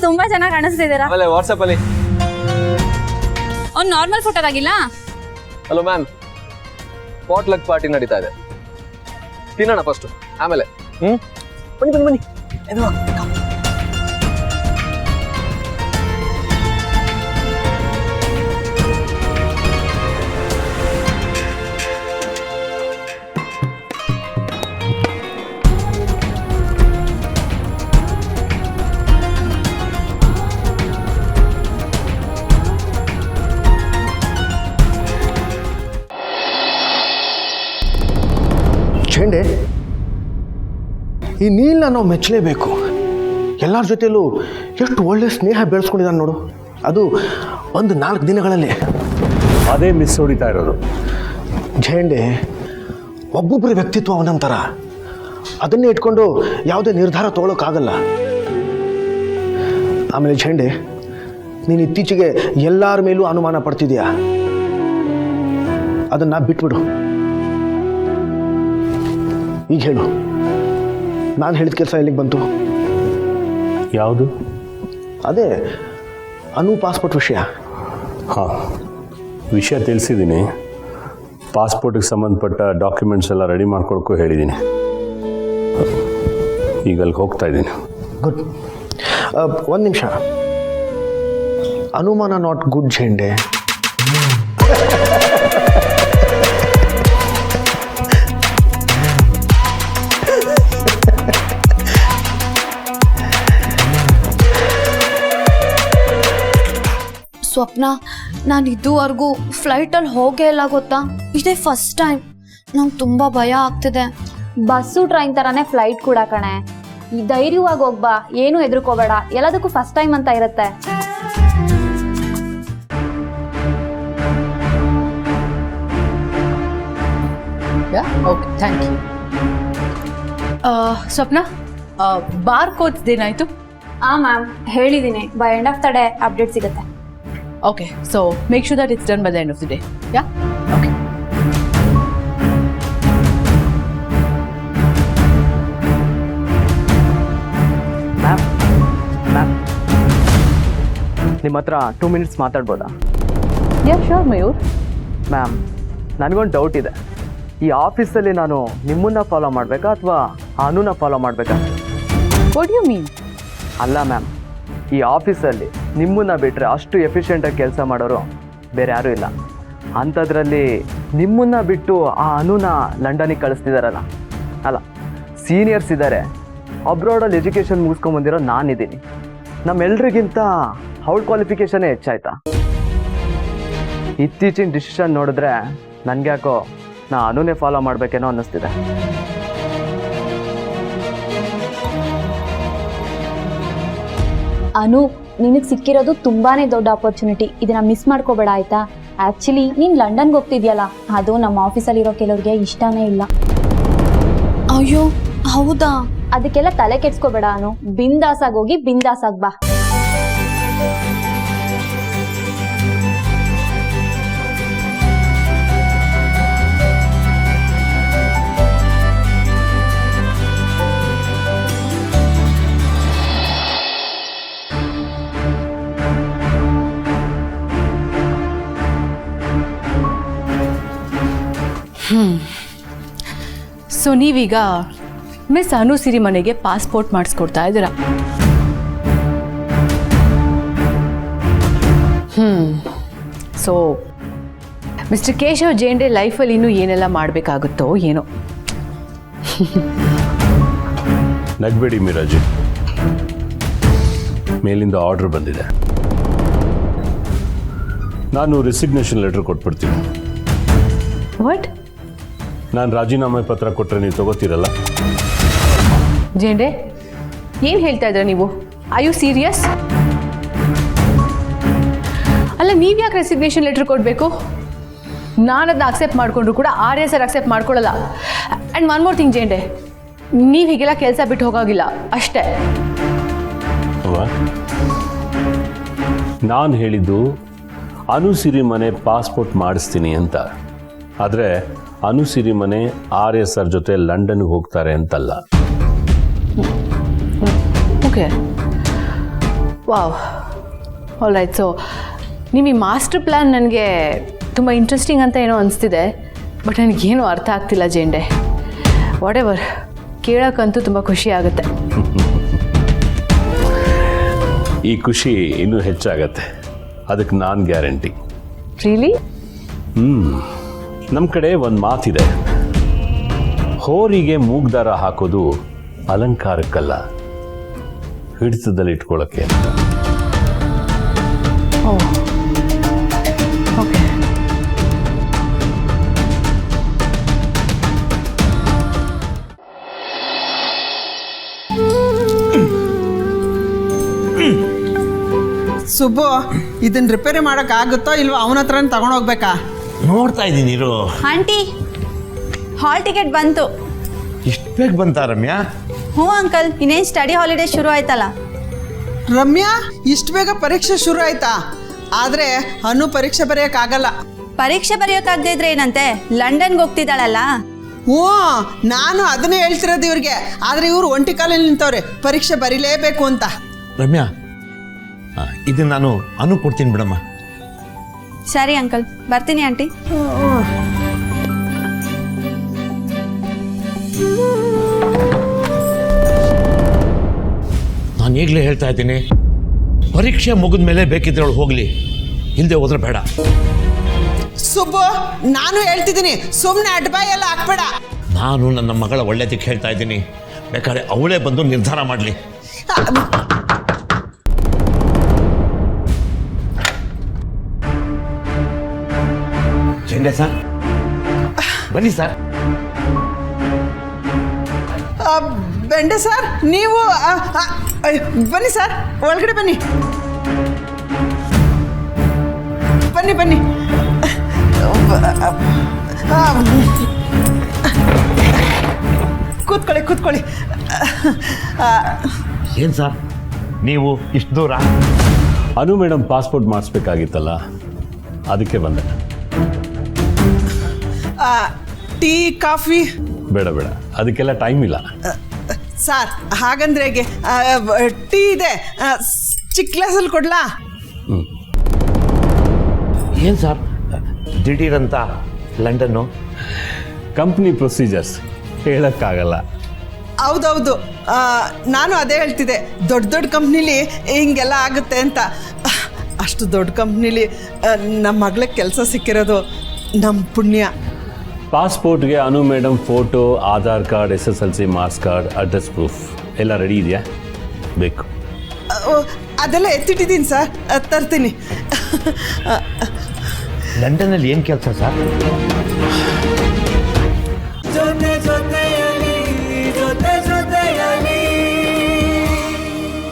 ತುಂಬಾ ಚೆನ್ನಾಗಿ ಕಾಣಿಸ್ತಿದ್ದೀರಾ. ಆಮೇಲೆ ವಾಟ್ಸಪ್ ಅಲ್ಲಿ ಒಂದು normal ಫೋಟೋದಾಗಿಲ್ಲ. Hello ma'am, potluck party ನಡೀತಾ ಇದೆ, ತಿನ್ನೋಣ ಫಸ್ಟ್, ಆಮೇಲೆ ಬನ್ನಿ ಬನ್ನಿ ಬನ್ನಿ. ಚೇಂಡೆ, ಈ ನೀಲ್ನ ನಾವು ಮೆಚ್ಚಲೇಬೇಕು. ಎಲ್ಲರ ಜೊತೆಯಲ್ಲೂ ಎಷ್ಟು ಒಳ್ಳೆ ಸ್ನೇಹ ಬೆಳೆಸ್ಕೊಂಡಿದ್ದಾನೆ ನೋಡು, ಅದು ಒಂದು 4 ದಿನಗಳಲ್ಲಿ. ಅದೇ ಮಿಸ್ ಹೊಡಿತಾ ಇರೋದು. ಝೇಂಡೆ, ಒಬ್ಬೊಬ್ಬರ ವ್ಯಕ್ತಿತ್ವ ಒಂದೊಂದು ಥರ, ಅದನ್ನೇ ಇಟ್ಕೊಂಡು ಯಾವುದೇ ನಿರ್ಧಾರ ತೊಗೊಳಕ್ಕಾಗಲ್ಲ. ಆಮೇಲೆ ಝೇಂಡೆ, ನೀನು ಇತ್ತೀಚೆಗೆ ಎಲ್ಲರ ಮೇಲೂ ಅನುಮಾನ ಪಡ್ತಿದ್ಯಾ, ಅದನ್ನು ಬಿಟ್ಬಿಡು. ಈಗ ಹೇಳು, ನಾನು ಹೇಳಿದ ಕೆಲಸ ಎಲ್ಲಿಗೆ ಬಂತು? ಯಾವುದು? ಅದೇ ಅನು ಪಾಸ್ಪೋರ್ಟ್ ವಿಷಯ. ಹಾಂ, ವಿಷಯ ತಿಳಿಸಿದ್ದೀನಿ. ಪಾಸ್ಪೋರ್ಟಿಗೆ ಸಂಬಂಧಪಟ್ಟ ಡಾಕ್ಯುಮೆಂಟ್ಸ್ ಎಲ್ಲ ರೆಡಿ ಮಾಡ್ಕೊಳಕ್ಕೂ ಹೇಳಿದ್ದೀನಿ. ಈಗ ಅಲ್ಲಿಗೆ ಹೋಗ್ತಾ ಇದ್ದೀನಿ. ಗುಡ್. ಒಂದು ನಿಮಿಷ, ಅನುಮಾನ ನಾಟ್ ಗುಡ್ ಝೇಂಡೆ. ಸ್ವಪ್ನ, ನಾನು ಇದುವರೆಗೂ ಫ್ಲೈಟಲ್ಲಿ ಹೋಗೇ ಇಲ್ಲ ಗೊತ್ತಾ. ಇದೇ ಫಸ್ಟ್ ಟೈಮ್. ನಂಗೆ ತುಂಬ ಭಯ ಆಗ್ತಿದೆ. ಬಸ್ಸು ಟ್ರೈನ್ ಥರನೇ ಫ್ಲೈಟ್ ಕೂಡ ಕಣೆ. ಧೈರ್ಯವಾಗಿ ಹೋಗ್ಬಾ, ಏನು ಹೆದರ್ಕೋಬೇಡ. ಎಲ್ಲದಕ್ಕೂ ಫಸ್ಟ್ ಟೈಮ್ ಅಂತ ಇರುತ್ತೆ. Okay, thank you. Swapna, bar ಕೋಡ್ಸ್ದೇನಾಯಿತು? ಮ್ಯಾಮ್ ಹೇಳಿದ್ದೀನಿ, by end of the day update ಸಿಗುತ್ತೆ. Okay, so make sure that it's done by the end of the day. Yeah? Okay. Ma'am, ನಿಮ್ಮ ಹತ್ರ 2 minutes ಮಾತಾಡ್ಬೋದಾ? Yeah, sure, Mayur. Ma'am, ನನಗೊಂದು doubt ಇದೆ. ಈ ಆಫೀಸಲ್ಲಿ ನಾನು ನಿಮ್ಮನ್ನ ಫಾಲೋ ಮಾಡಬೇಕಾ ಅಥವಾ ಅನುನ ಫಾಲೋ ಮಾಡಬೇಕಾ? What do you mean? ಅಲ್ಲ ಮ್ಯಾಮ್, ಈ ಆಫೀಸಲ್ಲಿ ನಿಮ್ಮನ್ನ ಬಿಟ್ಟರೆ ಅಷ್ಟು ಎಫಿಷಿಯೆಂಟಾಗಿ ಕೆಲಸ ಮಾಡೋರು ಬೇರೆ ಯಾರೂ ಇಲ್ಲ. ಅಂಥದ್ರಲ್ಲಿ ನಿಮ್ಮನ್ನ ಬಿಟ್ಟು ಆ ಅನುನ ಲಂಡನಿಗೆ ಕಳಿಸ್ತಿದ್ದಾರಲ್ಲ, ಅಲ್ಲ, ಸೀನಿಯರ್ಸ್ ಇದ್ದಾರೆ, ಅಬ್ರಾಡಲ್ಲಿ ಎಜುಕೇಷನ್ ಮುಗಿಸ್ಕೊಂಬಂದಿರೋ ನಾನಿದ್ದೀನಿ. ನಮ್ಮೆಲ್ರಿಗಿಂತ ಅವಳ ಕ್ವಾಲಿಫಿಕೇಷನ್ನೇ ಹೆಚ್ಚಾಯ್ತಾ? ಇತ್ತೀಚಿನ ಡಿಸಿಷನ್ ನೋಡಿದ್ರೆ ನನಗೆ ಯಾಕೋ ನಾ ಅನುನೇ ಫಾಲೋ ಮಾಡಬೇಕೇನೋ ಅನ್ನಿಸ್ತಿದೆ. ಅನು, ನಿನಗೆ ಸಿಕ್ಕಿರೋದು ತುಂಬಾನೇ ದೊಡ್ಡ ಆಪರ್ಚುನಿಟಿ. ಇದನ್ನ ಮಿಸ್ ಮಾಡ್ಕೋಬೇಡ ಆಯ್ತಾ. ಆ್ಯಕ್ಚುಲಿ ನೀನು ಲಂಡನ್ಗೆ ಹೋಗ್ತಿದ್ಯಲ್ಲ, ಅದು ನಮ್ಮ ಆಫೀಸಲ್ಲಿರೋ ಕೆಲವ್ರಿಗೆ ಇಷ್ಟನೇ ಇಲ್ಲ. ಅಯ್ಯೋ ಹೌದಾ? ಅದಕ್ಕೆಲ್ಲ ತಲೆ ಕೆಡ್ಸ್ಕೋಬೇಡ ಅನು. ಬಿಂದಾಸಾಗಿ ಹೋಗಿ ಬಿಂದಾಸಾಗಿ ಬಾ. ಸೊ ನೀವೀಗ ಮಿಸ್ ಅನು ಸಿರಿ ಮನೆಗೆ ಪಾಸ್ಪೋರ್ಟ್ ಮಾಡಿಸ್ಕೊಡ್ತಾ ಇದ್ದೀರಾ. ಸೊ ಮಿಸ್ಟರ್ ಕೇಶವ್ ಜೇಂಡೆ ಲೈಫಲ್ಲಿ ಇನ್ನೂ ಏನೆಲ್ಲ ಮಾಡಬೇಕಾಗುತ್ತೋ ಏನೋ. ನಗಬೇಡಿ ಮಿರಾಜಿ, ಮೇಲಿಂದ ಆರ್ಡರ್ ಬಂದಿದೆ. ನಾನು ರಿಸಿಗ್ನೇಷನ್ ಲೆಟರ್ ಕೊಟ್ಬಿಡ್ತೀನಿ. ವಾಟ್? ನಾನು ರಾಜೀನಾಮೆ ಪತ್ರ ಕೊಟ್ಟರೆ ನೀವು ತಗೋತೀರಲ್ಲ? ಜೇಂಡೆ, ಏನು ಹೇಳ್ತಾ ಇದ್ದೀರಾ ನೀವು? Are you serious? ಅಲ್ಲ, ನೀವು ಯಾಕೆ ರೆಸಿಗ್ನೇಷನ್ ಲೆಟರ್ ಕೊಡಬೇಕು? ನಾನು ಅದನ್ನ ಅಕ್ಸೆಪ್ಟ್ ಮಾಡಿಕೊಂಡ್ರು ಕೂಡ ಆರ್ಯ ಸರ್ ಅಕ್ಸೆಪ್ಟ್ ಮಾಡ್ಕೊಳ್ಳಲ್ಲ. And one more thing Jende, ನೀವು ಹೀಗೆಲ್ಲ ಕೆಲಸ ಬಿಟ್ಟು ಹೋಗೋಗಿಲ್ಲ ಅಷ್ಟೇ. ನಾನು ಹೇಳಿದ್ದು ಅನು ಸಿರಿ ಮನೆ ಪಾಸ್ಪೋರ್ಟ್ ಮಾಡಿಸ್ತೀನಿ ಅಂತ. ಆದರೆ ಅನು ಸಿರಿ ಮನೆ ಆರ್ಯ ಸರ್ ಜೊತೆ ಲಂಡನ್ಗೆ ಹೋಗ್ತಾರೆ ಅಂತಲ್ಲ. Okay wow all right. So ನಿಮ್ಮ ಈ ಮಾಸ್ಟರ್ ಪ್ಲ್ಯಾನ್ ನನಗೆ ತುಂಬ ಇಂಟ್ರೆಸ್ಟಿಂಗ್ ಅಂತ ಏನೋ ಅನಿಸ್ತಿದೆ, ಬಟ್ ನನಗೇನು ಅರ್ಥ ಆಗ್ತಿಲ್ಲ ಜೇಂಡೆ. ವಾಟ್ ಎವರ್, ಕೇಳೋಕ್ಕಂತೂ ತುಂಬ ಖುಷಿ ಆಗುತ್ತೆ. ಈ ಖುಷಿ ಇನ್ನೂ ಹೆಚ್ಚಾಗತ್ತೆ, ಅದಕ್ಕೆ ನಾನು ಗ್ಯಾರಂಟಿ. ರಿಯಲಿ? ನಮ್ಮ ಕಡೆ ಒಂದು ಮಾತಿದೆ, ಹೋರಿಗೆ ಮೂಗ್ದಾರ ಹಾಕೋದು ಅಲಂಕಾರಕ್ಕಲ್ಲ, ಹಿಡಿತದಲ್ಲಿ ಇಟ್ಕೊಳ್ಳೋಕ್ಕೆ. Oh okay. ಸುಬ್ಬು, ಇದನ್ನ ರಿಪೇರಿ ಮಾಡೋಕ್ಕಾಗುತ್ತೋ ಇಲ್ವೋ ಅವನ ಹತ್ರನೇ ತಗೊಂಡೋಗ್ಬೇಕಾ? ನೋಡ್ತಾ ಇದ್ದೀನಿ ಇರು. ಆಂಟಿ, ಹಾಲ್ ಟಿಕೆಟ್ ಬಂತು. ಇಷ್ಟು ಬೇಗ ಬಂತಾ ರಮ್ಯಾ? ಹ್ಞೂ ಅಂಕಲ್, ಇನ್ನೇನು ಸ್ಟಡಿ ಹಾಲಿಡೇ ಶುರು ಆಯ್ತಲ್ಲ. ರಮ್ಯಾ, ಇಷ್ಟು ಬೇಗ ಪರೀಕ್ಷೆ ಶುರು ಆಯ್ತಾ? ಆದರೆ ಅನು ಪರೀಕ್ಷೆ ಬರೆಯೋಕ್ಕಾಗಲ್ಲ. ಪರೀಕ್ಷೆ ಬರೆಯೋಕ್ಕಾಗದೇ ಇದ್ರೆ ಏನಂತೆ, ಲಂಡನ್ಗೆ ಹೋಗ್ತಿದ್ದಾಳಲ್ಲ. ಹ್ಞೂ, ನಾನು ಅದನ್ನೇ ಹೇಳ್ತಿರೋದು ಇವ್ರಿಗೆ. ಆದರೆ ಇವರು ಒಂಟಿ ಕಾಲಲ್ಲಿ ನಿಂತವ್ರೆ, ಪರೀಕ್ಷೆ ಬರೀಲೇಬೇಕು ಅಂತ. ರಮ್ಯಾ, ಇದನ್ನ ನಾನು ಅನು ಕೊಡ್ತೀನಿ ಬಿಡಮ್ಮ. ಸರಿ ಅಂಕಲ್, ಬರ್ತೀನಿ ಆಂಟಿ. ನಾನು ಈಗಲೇ ಹೇಳ್ತಾ ಇದ್ದೀನಿ, ಪರೀಕ್ಷೆ ಮುಗಿದ ಮೇಲೆ ಬೇಕಿದ್ರೆ ಅವಳು ಹೋಗಲಿ, ಹಿಂದೆ ಹೋದ್ರೆ ಬೇಡ. ಸುಬ್ಬು, ನಾನು ಹೇಳ್ತಿದ್ದೀನಿ, ಸುಮ್ಮನೆ ಅಡ್ಬಾಯ್ ಎಲ್ಲ ಹಾಕ್ಬೇಡ. ನಾನು ನನ್ನ ಮಗಳ ಒಳ್ಳೆದಕ್ಕೆ ಹೇಳ್ತಾ ಇದ್ದೀನಿ, ಬೇಕಾದ್ರೆ ಅವಳೇ ಬಂದು ನಿರ್ಧಾರ ಮಾಡಲಿ. ಚೆಂಡೆ ಸರ್, ಬನ್ನಿ ಸರ್. ಬೆಂಡೆ ಸರ್, ನೀವು ಬನ್ನಿ ಸರ್, ಒಳಗಡೆ ಬನ್ನಿ. ಬನ್ನಿ ಬನ್ನಿ. ಕೂತ್ಕೊಳ್ಳಿ ಕೂತ್ಕೊಳ್ಳಿ. ಏನು ಸರ್ ನೀವು ಇಷ್ಟು ದೂರ? ಅನು ಮೇಡಮ್ ಪಾಸ್ಪೋರ್ಟ್ ಮಾಡಿಸ್ಬೇಕಾಗಿತ್ತಲ್ಲ, ಅದಕ್ಕೆ ಬಂದೆ. Tea coffee? ಬೇಡ ಬೇಡ, ಅದಕ್ಕೆಲ್ಲ ಟೈಮ್ ಇಲ್ಲ. ಸರ್ ಹಾಗಂದ್ರೆ ಹೇಗೆ? ಟೀ ಇದೆ, ಚಿಕ್ಕ ಗ್ಲಾಸಲ್ಲಿ ಕೊಡ್ಲಾ? ಏನು ಸರ್ ದಿಢೀರಂತ ಲಂಡನ್ನು? ಕಂಪ್ನಿ ಪ್ರೊಸೀಜರ್ಸ್ ಹೇಳೋಕ್ಕಾಗಲ್ಲ. ಹೌದೌದು, ನಾನು ಅದೇ ಹೇಳ್ತಿದ್ದೆ, ದೊಡ್ಡ ದೊಡ್ಡ ಕಂಪ್ನಿಲಿ ಹಿಂಗೆಲ್ಲ ಆಗುತ್ತೆ ಅಂತ. ಅಷ್ಟು ದೊಡ್ಡ ಕಂಪ್ನಿಲಿ ನಮ್ಮ ಮಗಳಿಗೆ ಕೆಲಸ ಸಿಕ್ಕಿರೋದು ನಮ್ಮ ಪುಣ್ಯ. ಪಾಸ್ಪೋರ್ಟ್ಗೆ Anu madam photo, Aadhaar card, SSLC marks card, address proof ಎಲ್ಲ ರೆಡಿ ಇದೆಯಾ? ಬೇಕು? ಅದೆಲ್ಲ ಎತ್ತಿಟ್ಟಿದ್ದೀನಿ ಸರ್, ತರ್ತೀನಿ. ಲಂಡನ್ನಲ್ಲಿ ಏನು ಕೆಲಸ ಸರ್?